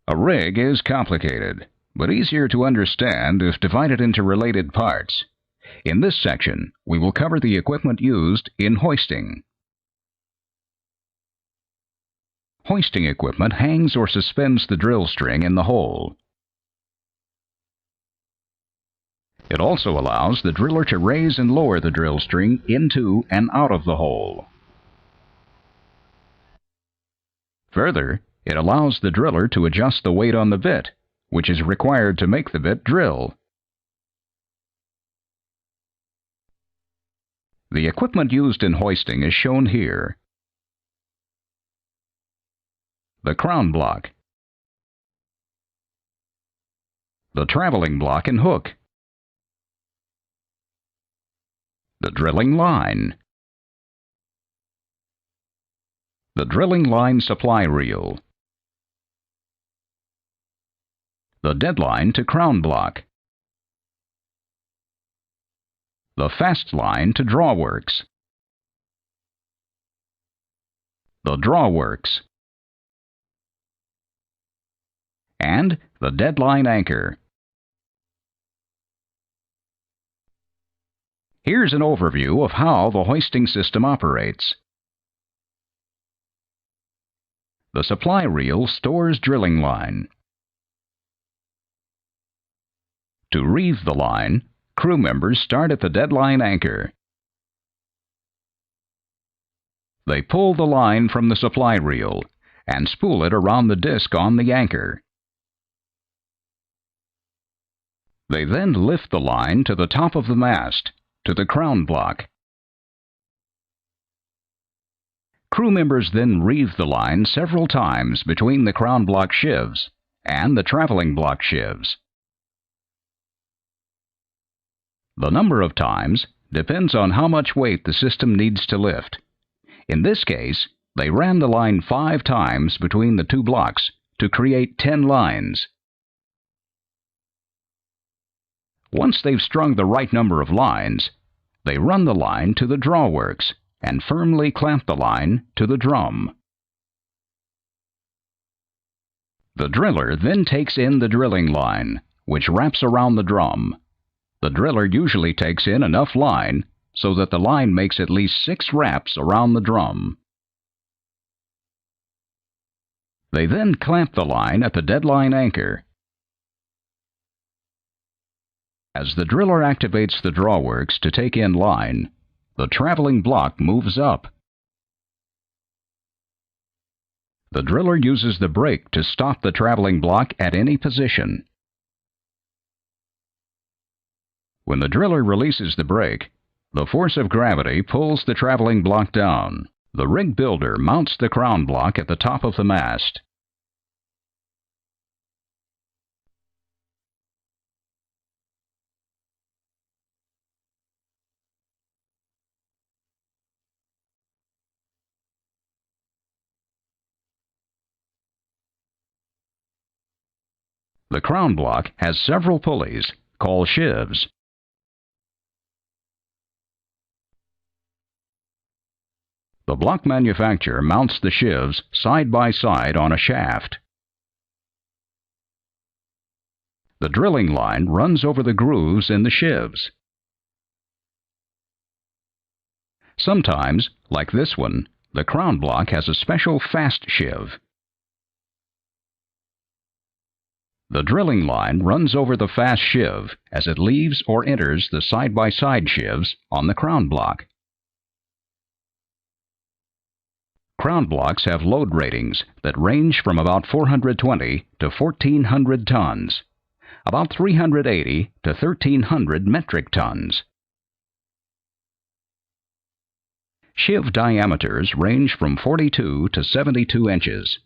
A rig is complicated, but easier to understand if divided into related parts. In this section, we will cover the equipment used in hoisting. Hoisting equipment hangs or suspends the drill string in the hole. It also allows the driller to raise and lower the drill string into and out of the hole. Further, it allows the driller to adjust the weight on the bit, which is required to make the bit drill. The equipment used in hoisting is shown here. The crown block, the traveling block and hook, the drilling line, the drilling line supply reel, the deadline to crown block, the fast line to Drawworks, the Drawworks, and the deadline anchor. Here's an overview of how the hoisting system operates. The supply reel stores drilling line. To reeve the line, crew members start at the deadline anchor. They pull the line from the supply reel and spool it around the disc on the anchor. They then lift the line to the top of the mast, to the crown block. Crew members then reeve the line several times between the crown block sheaves and the traveling block sheaves. The number of times depends on how much weight the system needs to lift. In this case, they ran the line 5 times between the two blocks to create 10 lines. Once they've strung the right number of lines, they run the line to the Drawworks and firmly clamp the line to the drum. The driller then takes in the drilling line, which wraps around the drum. The driller usually takes in enough line so that the line makes at least 6 wraps around the drum. They then clamp the line at the deadline anchor. As the driller activates the Drawworks to take in line, the traveling block moves up. The driller uses the brake to stop the traveling block at any position. When the driller releases the brake, the force of gravity pulls the traveling block down. The rig builder mounts the crown block at the top of the mast. The crown block has several pulleys, called sheaves. The block manufacturer mounts the sheaves side by side on a shaft. The drilling line runs over the grooves in the sheaves. Sometimes, like this one, the crown block has a special fast sheave. The drilling line runs over the fast sheave as it leaves or enters the side-by-side sheaves on the crown block. Crown blocks have load ratings that range from about 420 to 1,400 tons, about 380 to 1,300 metric tons. Sheave diameters range from 42 to 72 inches,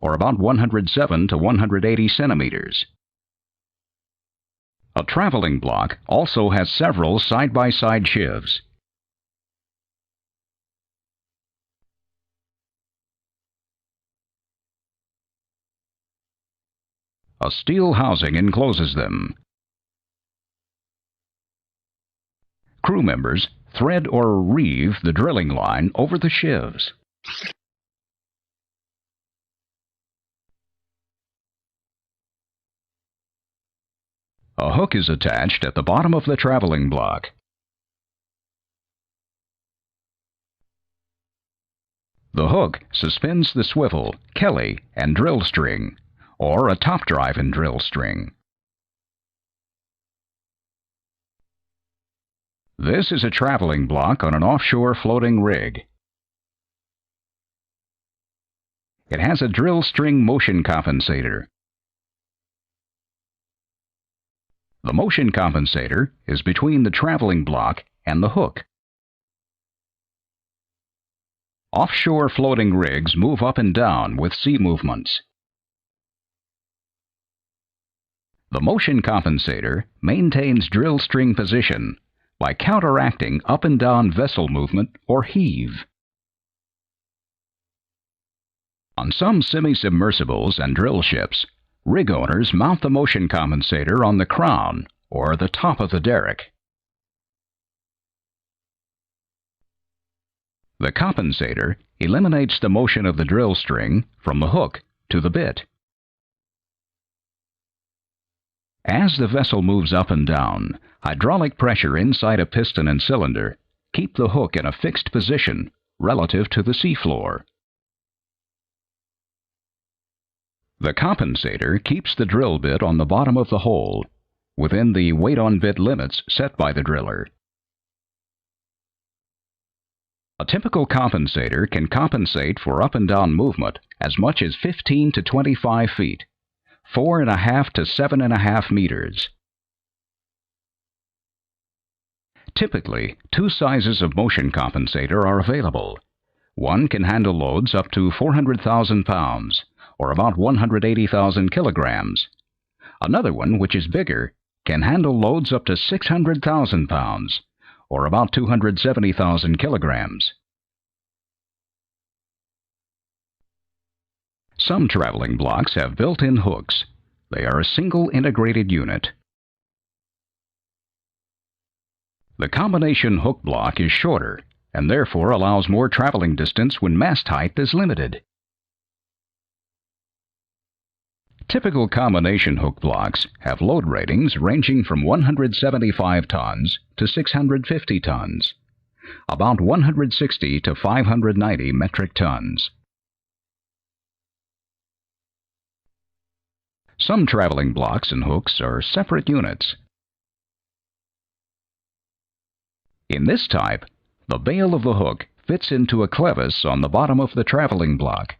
or about 107 to 180 centimeters. A traveling block also has several side-by-side sheaves. A steel housing encloses them. Crew members thread or reeve the drilling line over the sheaves. A hook is attached at the bottom of the traveling block. The hook suspends the swivel, Kelly, and drill string, or a top drive and drill string. This is a traveling block on an offshore floating rig. It has a drill string motion compensator. The motion compensator is between the traveling block and the hook. Offshore floating rigs move up and down with sea movements. The motion compensator maintains drill string position by counteracting up and down vessel movement or heave. On some semi-submersibles and drill ships, rig owners mount the motion compensator on the crown or the top of the derrick. The compensator eliminates the motion of the drill string from the hook to the bit. As the vessel moves up and down, hydraulic pressure inside a piston and cylinder keep the hook in a fixed position relative to the seafloor. The compensator keeps the drill bit on the bottom of the hole, within the weight-on-bit limits set by the driller. A typical compensator can compensate for up and down movement as much as 15 to 25 feet, 4.5 to 7.5 meters. Typically, two sizes of motion compensator are available. One can handle loads up to 400,000 pounds, or about 180,000 kilograms. Another one, which is bigger, can handle loads up to 600,000 pounds, or about 270,000 kilograms. Some traveling blocks have built-in hooks. They are a single integrated unit. The combination hook block is shorter and therefore allows more traveling distance when mast height is limited. Typical combination hook blocks have load ratings ranging from 175 tons to 650 tons, about 160 to 590 metric tons. Some traveling blocks and hooks are separate units. In this type, the bail of the hook fits into a clevis on the bottom of the traveling block.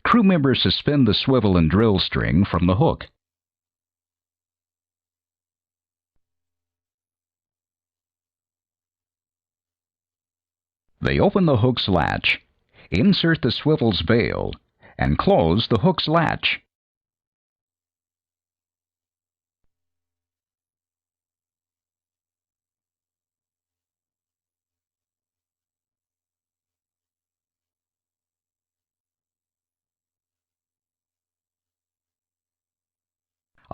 Crew members suspend the swivel and drill string from the hook. They open the hook's latch, insert the swivel's bail, and close the hook's latch.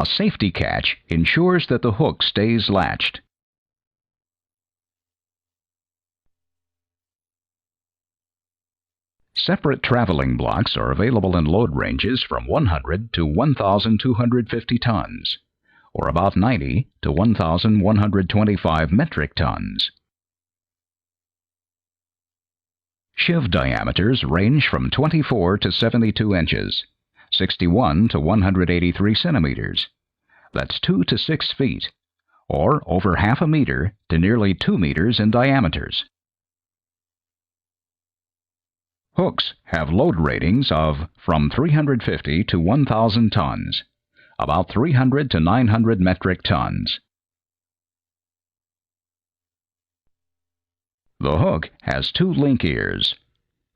A safety catch ensures that the hook stays latched. Separate traveling blocks are available in load ranges from 100 to 1,250 tons, or about 90 to 1,125 metric tons. Sheave diameters range from 24 to 72 inches, 61 to 183 centimeters. That's 2 to 6 feet, or over half a meter to nearly 2 meters in diameters. Hooks have load ratings of from 350 to 1,000 tons, about 300 to 900 metric tons. The hook has two link ears.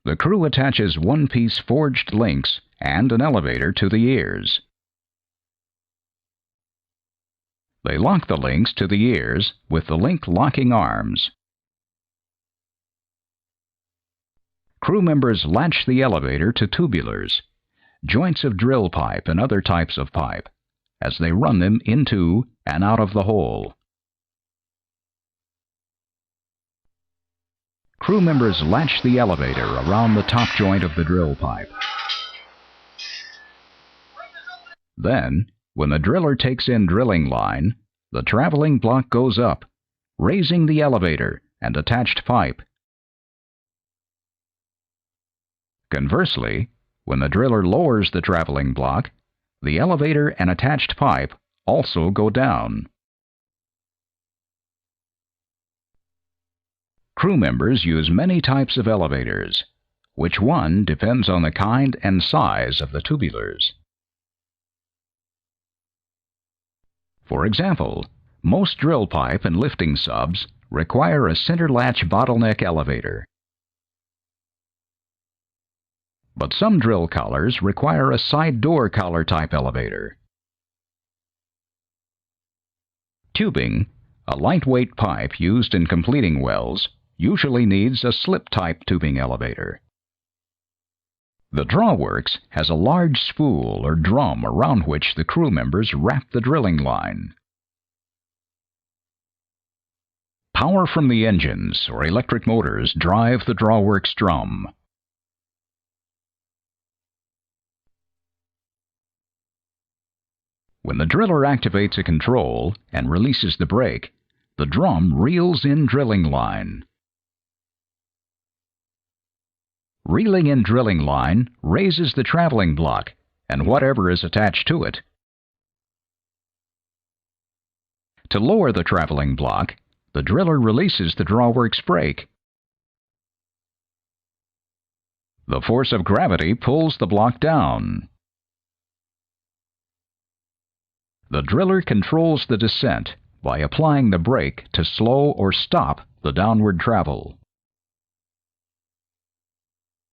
The crew attaches one-piece forged links and an elevator to the ears. They lock the links to the ears with the link locking arms. Crew members latch the elevator to tubulars, joints of drill pipe and other types of pipe, as they run them into and out of the hole. Crew members latch the elevator around the top joint of the drill pipe. Then, when the driller takes in drilling line, the traveling block goes up, raising the elevator and attached pipe. Conversely, when the driller lowers the traveling block, the elevator and attached pipe also go down. Crew members use many types of elevators. Which one depends on the kind and size of the tubulars. For example, most drill pipe and lifting subs require a center latch bottleneck elevator. But some drill collars require a side door collar type elevator. Tubing, a lightweight pipe used in completing wells, usually needs a slip type tubing elevator. The Drawworks has a large spool or drum around which the crew members wrap the drilling line. Power from the engines or electric motors drive the Drawworks drum. When the driller activates a control and releases the brake, the drum reels in drilling line. Reeling in drilling line raises the traveling block and whatever is attached to it. To lower the traveling block, the driller releases the Drawworks brake. The force of gravity pulls the block down. The driller controls the descent by applying the brake to slow or stop the downward travel.